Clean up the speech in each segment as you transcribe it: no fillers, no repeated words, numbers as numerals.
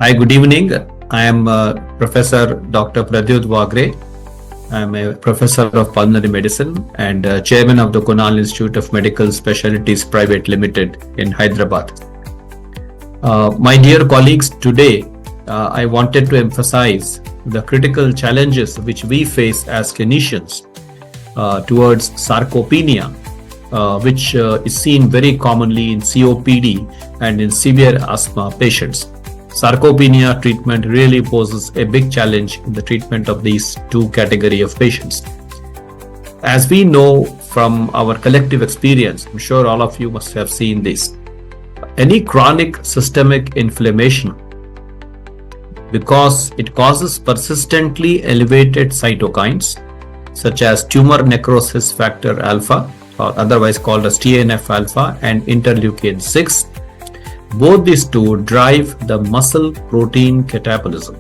Hi, good evening. I am Professor Dr. Pradyut Wagre. I am a professor of pulmonary medicine and chairman of the Kunal Institute of Medical Specialties Private Limited in Hyderabad. My dear colleagues, today I wanted to emphasize the critical challenges which we face as clinicians towards sarcopenia, which is seen very commonly in COPD and in severe asthma patients. Sarcopenia treatment really poses a big challenge in the treatment of these two category of patients. As we know from our collective experience, I'm sure all of you must have seen this. Any chronic systemic inflammation, because it causes persistently elevated cytokines such as tumor necrosis factor alpha, or otherwise called as TNF alpha, and interleukin 6. Both these two drive the muscle protein catabolism,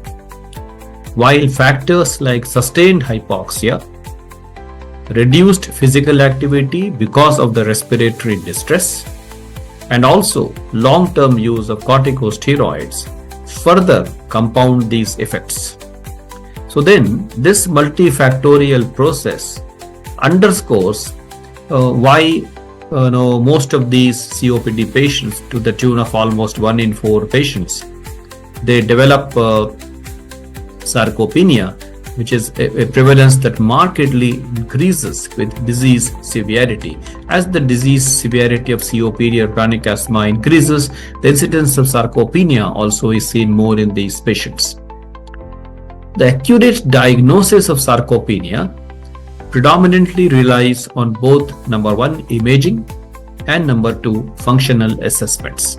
while factors like sustained hypoxia, reduced physical activity because of the respiratory distress, and also long-term use of corticosteroids further compound these effects. So then this multifactorial process underscores why most of these COPD patients, to the tune of almost 1 in 4 patients, they develop sarcopenia, which is a prevalence that markedly increases with disease severity. As the disease severity of COPD or chronic asthma increases, the incidence of sarcopenia also is seen more in these patients. The accurate diagnosis of sarcopenia predominantly relies on both number 1, imaging, and number 2, functional assessments.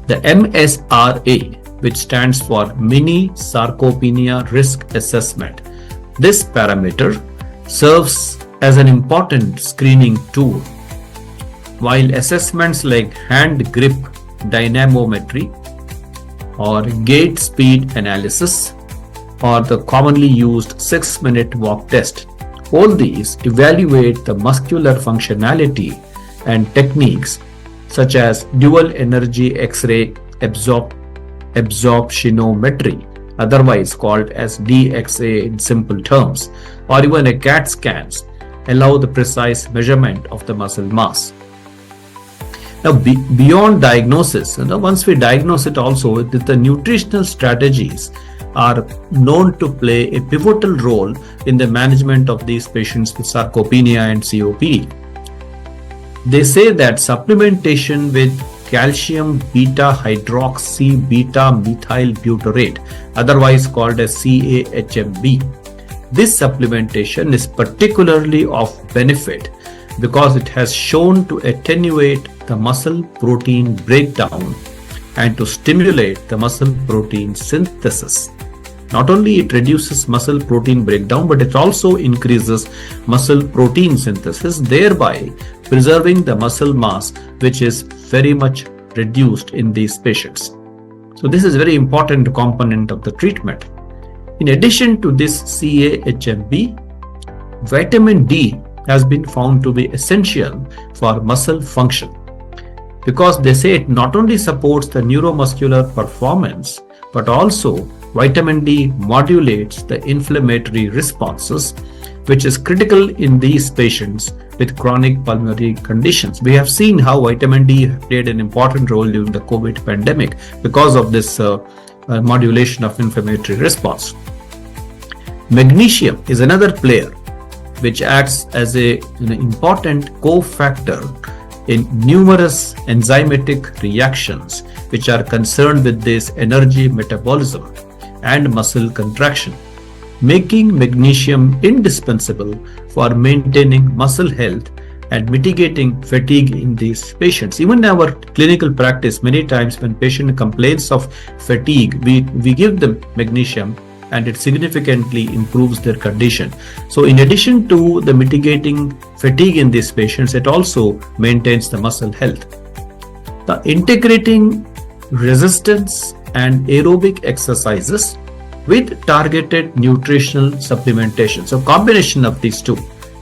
The MSRA, which stands for Mini Sarcopenia Risk Assessment, this parameter serves as an important screening tool, while assessments like hand grip dynamometry or gait speed analysis or the commonly used 6-minute walk test, all these evaluate the muscular functionality and techniques such as dual energy X-ray absorptiometry, otherwise called as DXA in simple terms, or even a CAT scans allow the precise measurement of the muscle mass. Now, beyond diagnosis, once we diagnose it also, the nutritional strategies are known to play a pivotal role in the management of these patients with sarcopenia and COPD. They say that supplementation with calcium beta hydroxy beta methyl butyrate, otherwise called as CAHMB, this supplementation is particularly of benefit because it has shown to attenuate the muscle protein breakdown and to stimulate the muscle protein synthesis. Not only it reduces muscle protein breakdown, but it also increases muscle protein synthesis, thereby preserving the muscle mass, which is very much reduced in these patients. So this is a very important component of the treatment. In addition to this CAHMB, vitamin D has been found to be essential for muscle function, because they say it not only supports the neuromuscular performance, but also vitamin D modulates the inflammatory responses, which is critical in these patients with chronic pulmonary conditions. We have seen how vitamin D played an important role during the COVID pandemic because of this modulation of inflammatory response. Magnesium is another player which acts as an important cofactor in numerous enzymatic reactions which are concerned with this energy metabolism and muscle contraction, making magnesium indispensable for maintaining muscle health and mitigating fatigue in these patients. Even in our clinical practice, many times when patient complains of fatigue, we give them magnesium and it significantly improves their condition. So in addition to the mitigating fatigue in these patients, it also maintains the muscle health. The integrating resistance and aerobic exercises with targeted nutritional supplementation. So combination of these two,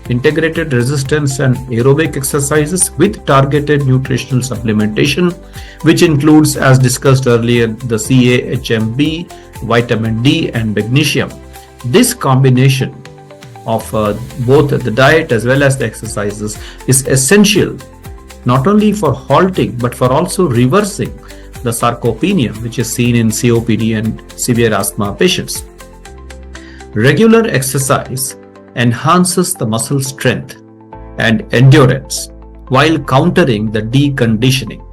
integrated resistance and aerobic exercises with targeted nutritional supplementation, which includes, as discussed earlier, the CA-HMB, vitamin D and magnesium. This combination of both the diet as well as the exercises is essential not only for halting but for also reversing the sarcopenia which is seen in COPD and severe asthma patients. Regular exercise enhances the muscle strength and endurance while countering the deconditioning.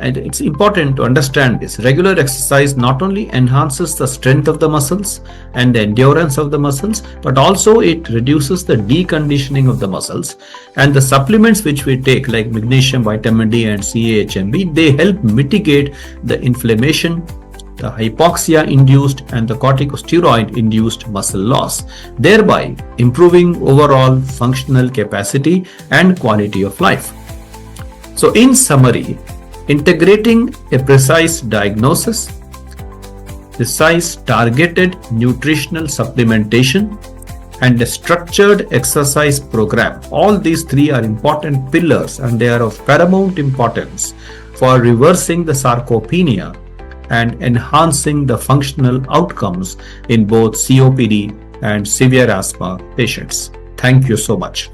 And it's important to understand this. Regular exercise not only enhances the strength of the muscles and the endurance of the muscles, but also it reduces the deconditioning of the muscles. And the supplements which we take, like magnesium, vitamin D and CA-HMB, they help mitigate the inflammation, the hypoxia-induced and the corticosteroid-induced muscle loss, thereby improving overall functional capacity and quality of life. So in summary, integrating a precise diagnosis, precise targeted nutritional supplementation, and a structured exercise program. All these three are important pillars and they are of paramount importance for reversing the sarcopenia and enhancing the functional outcomes in both COPD and severe asthma patients. Thank you so much.